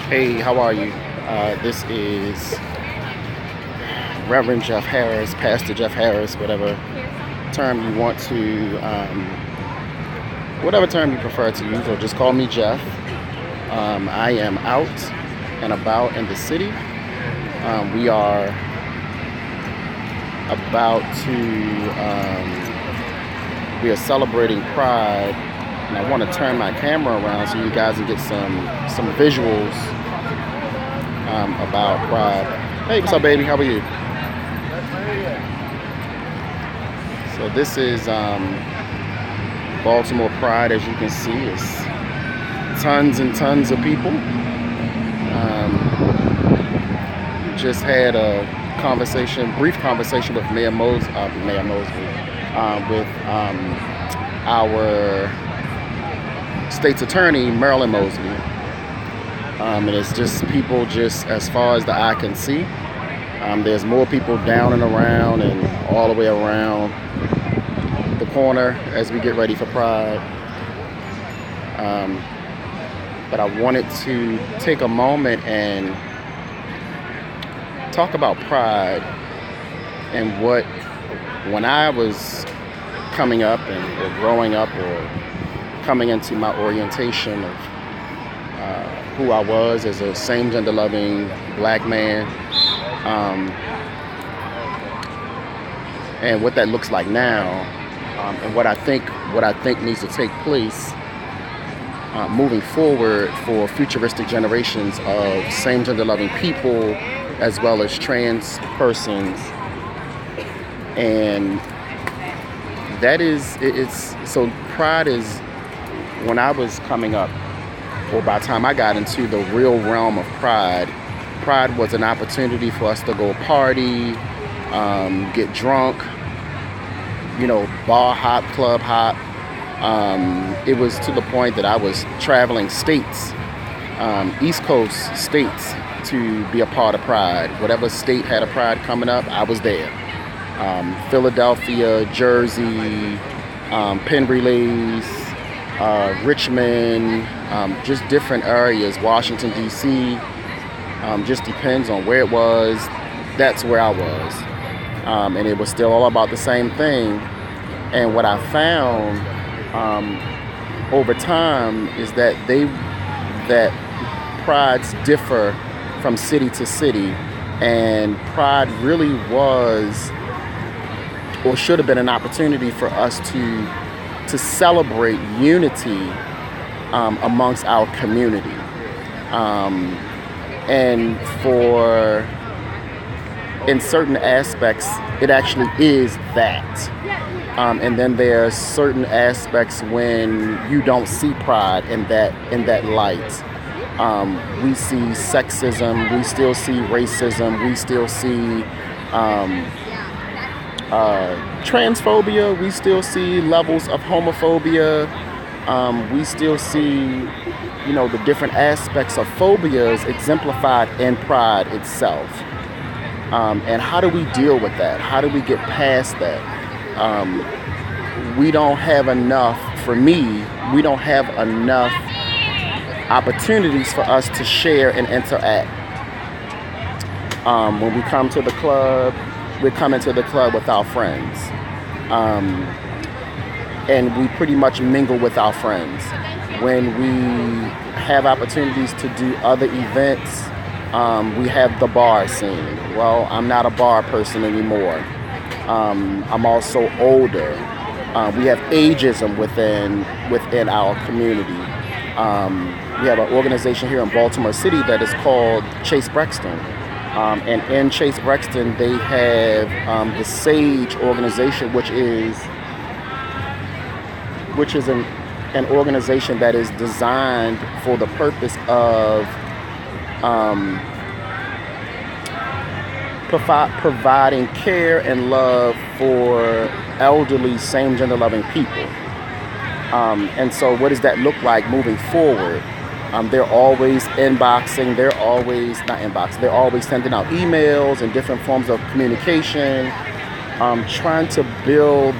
Hey, how are you? This is Reverend Jeff Harris, Pastor Jeff Harris, term you want to, whatever term you prefer to use, or just call me Jeff. I am out and about in the city. We are about to, we are celebrating Pride, and I want to turn my camera around so you guys can get some visuals about Pride. Hey, what's up, baby? How are you? So this is Baltimore Pride. As you can see, it's tons and tons of people. Just had a brief conversation with Mayor Mosley, with our state's attorney, Marilyn Mosley. And it's just people just as far as the eye can see. There's more people down and around and all the way around the corner as we get ready for Pride. But I wanted to take a moment and talk about Pride and when I was coming up or growing up or coming into my orientation of who I was as a same-gender loving black man, and what that looks like now, and what I think needs to take place moving forward for futuristic generations of same-gender loving people as well as trans persons. And that is, so Pride is, when I was coming up, or by the time I got into the real realm of Pride was an opportunity for us to go party, get drunk, bar hop, club hop. It was to the point that I was traveling states, East Coast states, to be a part of Pride. Whatever state had a Pride coming up, I was there. Philadelphia, Jersey, Penn Relays, Richmond, just different areas, Washington, D.C., just depends on where it was. That's where I was. And it was still all about the same thing. And what I found over time is that prides differ from city to city, and Pride really was, or should have been, an opportunity for us to celebrate unity amongst our community. And in certain aspects, it actually is that. And then there are certain aspects when you don't see Pride in that light. We see sexism, we still see racism, we still see transphobia, we still see levels of homophobia, we still see, the different aspects of phobias exemplified in Pride itself. And how do we deal with that? How do we get past that? We don't have enough opportunities for us to share and interact. When we come to the club, we're coming to the club with our friends. And we pretty much mingle with our friends. When we have opportunities to do other events, we have the bar scene. Well, I'm not a bar person anymore. I'm also older. We have ageism within our community. We have an organization here in Baltimore City that is called Chase Brexton. And in Chase Brexton, they have the SAGE organization, which is an organization that is designed for the purpose of providing care and love for elderly, same-gender loving people. And so what does that look like moving forward? They're always inboxing, they're always sending out emails and different forms of communication, trying to build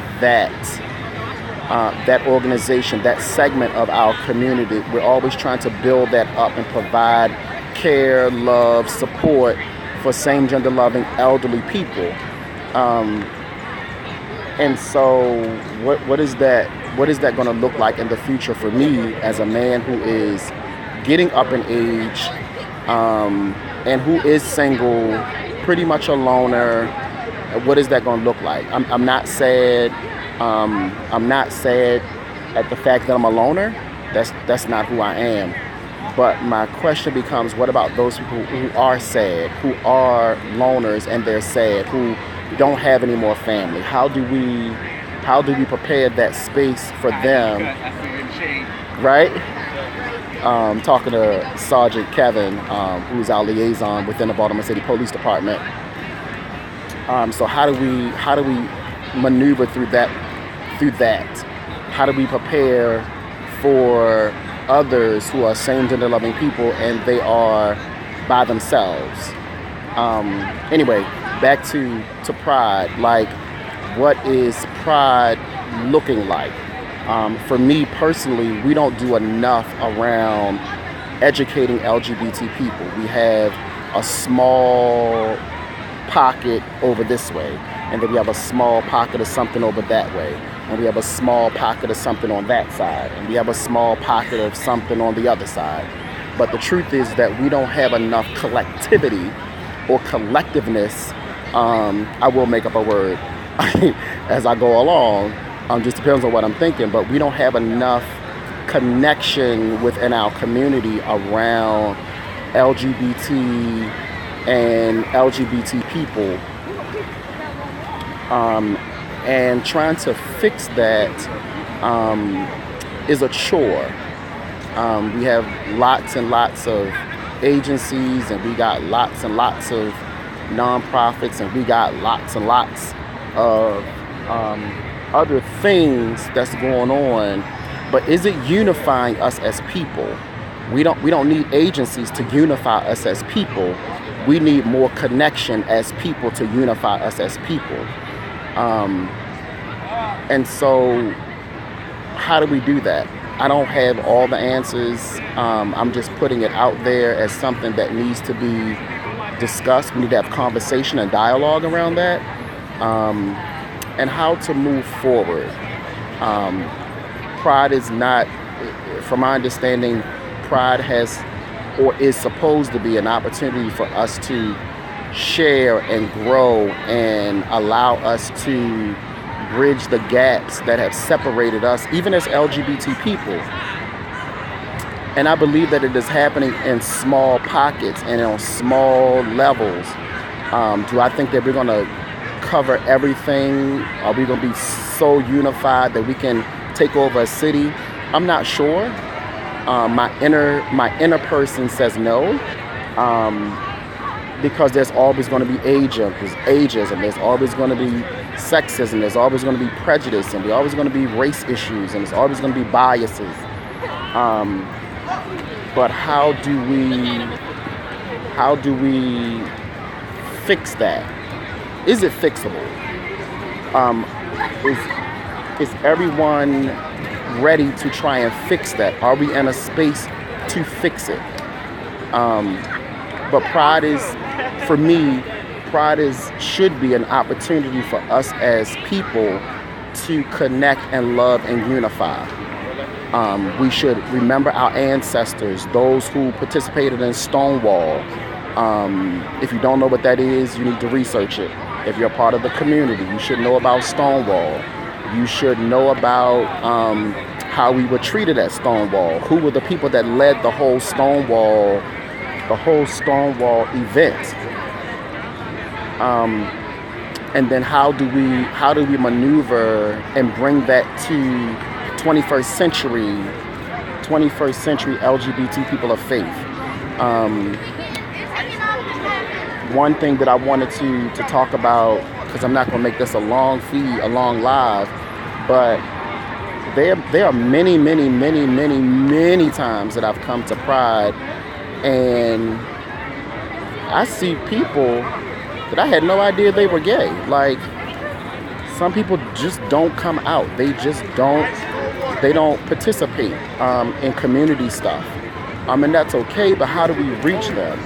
that organization, that segment of our community. We're always trying to build that up and provide care, love, support for same-gender loving elderly people. Um, and so, what is that? What is that going to look like in the future for me as a man who is getting up in age, and who is single, pretty much a loner? What is that going to look like? I'm not sad. I'm not sad at the fact that I'm a loner. That's not who I am. But my question becomes, what about those people who are sad, who are loners and they're sad, who don't have any more family? How do we prepare that space for them? Right? Talking to Sergeant Kevin, who's our liaison within the Baltimore City Police Department. So how do we maneuver through that? How do we prepare for others who are same-gender loving people and they are by themselves? Anyway, back to Pride. Like, what is Pride looking like? For me personally, we don't do enough around educating LGBT people. We have a small pocket over this way, and then we have a small pocket of something over that way, and we have a small pocket of something on that side, and we have a small pocket of something on the other side. But the truth is that we don't have enough collectivity or collectiveness. I will make up a word as I go along. Just depends on what I'm thinking, but we don't have enough connection within our community around LGBT and LGBT people, and trying to fix that is a chore. We have lots and lots of agencies, and we got lots and lots of nonprofits, and we got lots and lots of other things that's going on. But is it unifying us as people? We don't need agencies to unify us as people. We need more connection as people to unify us as people. And so, how do we do that? I don't have all the answers. I'm just putting it out there as something that needs to be discussed. We need to have conversation and dialogue around that, and how to move forward. Pride is not, from my understanding, Pride has or is supposed to be an opportunity for us to share and grow and allow us to bridge the gaps that have separated us, even as LGBT people. And I believe that it is happening in small pockets and on small levels. Do I think that we're going to cover everything? Are we going to be so unified that we can take over a city? I'm not sure. My inner person says no, because there's always going to be ageism, there's always going to be sexism, there's always going to be prejudice, and there's always going to be race issues, and there's always going to be biases. But how do we fix that? Is it fixable? Is everyone ready to try and fix that? Are we in a space to fix it? But Pride is, for me, should be an opportunity for us as people to connect and love and unify. We should remember our ancestors, those who participated in Stonewall. If you don't know what that is, you need to research it. If you're a part of the community, you should know about Stonewall. You should know about how we were treated at Stonewall. Who were the people that led the whole Stonewall event? And then how do we maneuver and bring that to 21st century LGBT people of faith? One thing that I wanted to talk about, because I'm not going to make this a long live, but there are many times that I've come to Pride, and I see people that I had no idea they were gay. Like, some people just don't come out. They don't participate in community stuff. And that's okay, but how do we reach them?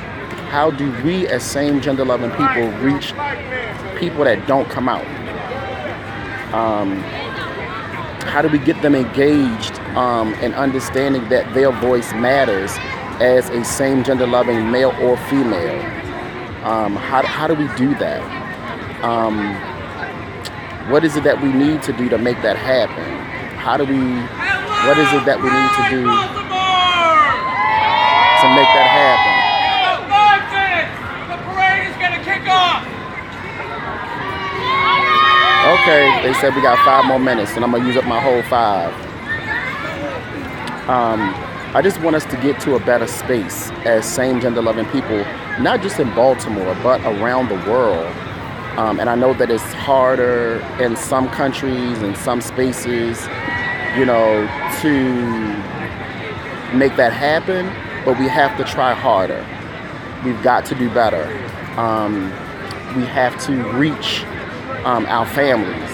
How do we, as same gender loving people, reach people that don't come out? How do we get them engaged and understanding that their voice matters as a same gender loving male or female? How do we do that? What is it that we need to do to make that happen? What is it that we need to do to make that happen? The parade is going to kick off. Okay, they said we got 5 more minutes, and I'm gonna use up my whole 5. I just want us to get to a better space as same gender loving people, not just in Baltimore, but around the world. And I know that it's harder in some countries and some spaces, to make that happen, but we have to try harder. We've got to do better. We have to reach our families,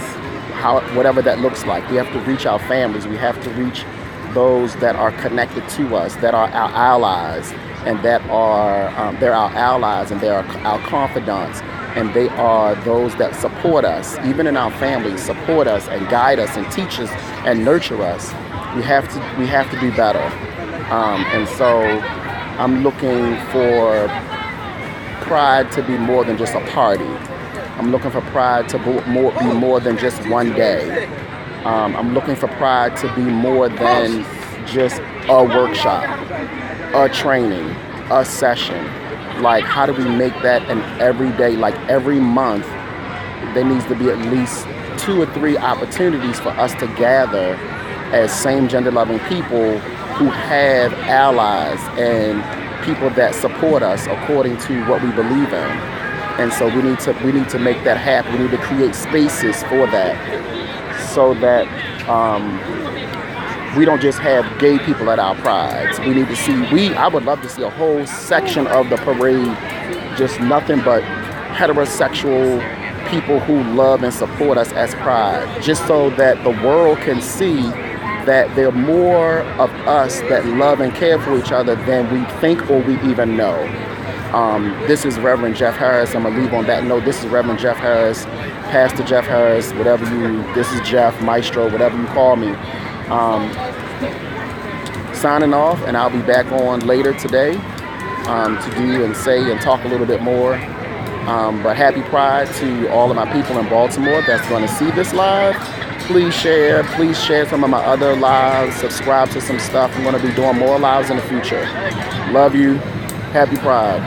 whatever that looks like. We have to reach our families. We have to reach those that are connected to us, that are our allies, and that are they're our allies, and they're our confidants, and they are those that support us, even in our families, support us and guide us and teach us and nurture us. We have to do better. And so I'm looking for Pride to be more than just a party. I'm looking for Pride to be more than just one day. I'm looking for Pride to be more than just a workshop, a training, a session. Like, how do we make that an everyday, like every month, there needs to be at least 2 or 3 opportunities for us to gather as same gender loving people who have allies and people that support us according to what we believe in. And so we need to make that happen. We need to create spaces for that, so that we don't just have gay people at our prides. We need to see, I would love to see a whole section of the parade, just nothing but heterosexual people who love and support us as Pride, just so that the world can see that there are more of us that love and care for each other than we think or we even know. This is Reverend Jeff Harris. I'm going to leave on that note. This is Reverend Jeff Harris, Pastor Jeff Harris, this is Jeff, Maestro, whatever you call me. Signing off, and I'll be back on later today to do and say and talk a little bit more. But happy Pride to all of my people in Baltimore that's going to see this live. Please share some of my other lives, subscribe to some stuff. I'm going to be doing more lives in the future. Love you. Happy Pride.